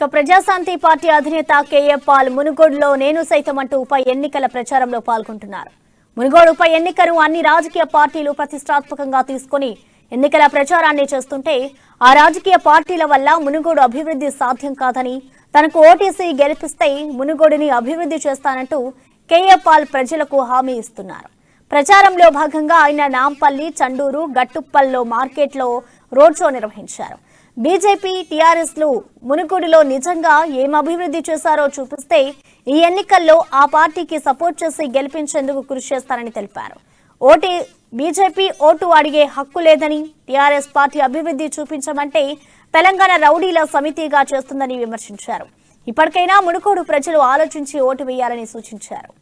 ఇక ప్రజాశాంతి పార్టీ అధినేత KA Paul మునుగోడులో నేను సైతం అంటూ ఉప ఎన్నికల ప్రచారంలో పాల్గొంటున్నారు. మునుగోడు ఉప ఎన్నికను అన్ని రాజకీయ పార్టీలు ప్రతిష్టాత్మకంగా తీసుకుని ఎన్నికల ప్రచారాన్ని చేస్తుంటే ఆ రాజకీయ పార్టీల వల్ల మునుగోడు అభివృద్ధి సాధ్యం కాదని, తనకు ఓటీసీ గెలిపిస్తే మునుగోడుని అభివృద్ధి చేస్తానంటూ కేఏ పాల్ ప్రజలకు హామీ ఇస్తున్నారు. ప్రచారంలో భాగంగా ఆయన నాంపల్లి, చండూరు, గట్టుప్పల్లో మార్కెట్లో రోడ్ షో నిర్వహించారు. బీజేపీ, టీఆర్ఎస్లు మునుగోడులో నిజంగా ఏం అభివృద్ధి చేశారో చూపిస్తే ఈ ఎన్నికల్లో ఆ పార్టీకి సపోర్ట్ చేసి గెలిపించేందుకు కృషి చేస్తారని తెలిపారు. బీజేపీ ఓటు అడిగే హక్కు లేదని, టీఆర్ఎస్ పార్టీ అభివృద్ధి చూపించమంటే తెలంగాణ రౌడీల సమితిగా చేస్తుందని విమర్శించారు. ఇప్పటికైనా మునుగోడు ప్రజలు ఆలోచించి ఓటు వేయాలని సూచించారు.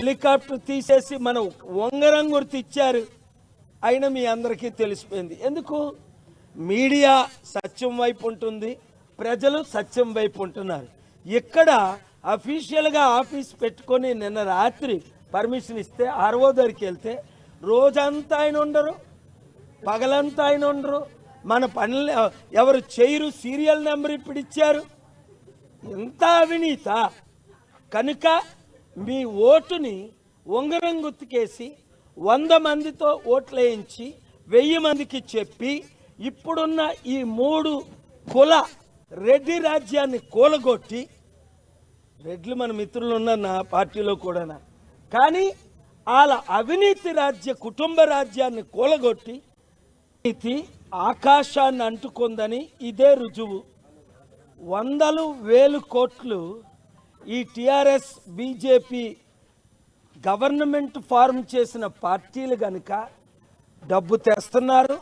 హెలికాప్టర్ తీసేసి మనం ఉంగరం గుర్తు ఇచ్చారు. అయినా మీ అందరికీ తెలిసిపోయింది. ఎందుకు? మీడియా సత్యం వైపు ఉంటుంది, ప్రజలు సత్యం వైపు ఉంటున్నారు. ఇక్కడ అఫీషియల్గా ఆఫీస్ పెట్టుకొని నిన్న రాత్రి పర్మిషన్ ఇస్తే ఆర్ఓ దగ్గరికి వెళ్తే రోజంతా ఆయన ఉండరు, పగలంతా ఆయన ఉండరు, మన పనులు ఎవరు చేయరు, సీరియల్ నెంబర్ ఇప్పుడు ఇచ్చారు. ఎంత అవినీత! కనుక మీ ఓటుని ఉంగరం గుర్తుకేసి 100 మందితో ఓట్లు వేయించి 1000 మందికి చెప్పి ఇప్పుడున్న ఈ 3 కుల రెడ్డి రాజ్యాన్ని కూలగొట్టి, రెడ్లు మన మిత్రులు ఉన్న నా పార్టీలో కూడా, కానీ వాళ్ళ అవినీతి కుటుంబ రాజ్యాన్ని కూలగొట్టి నీతి ఆకాశాన్ని అంటుకుందని ఇదే రుజువు. 100,000 కోట్లు ఈ టీఆర్ఎస్ బీజేపీ గవర్నమెంట్ ఫార్మ్ చేసిన పార్టీలు కనుక డబ్బు తెస్తున్నారు.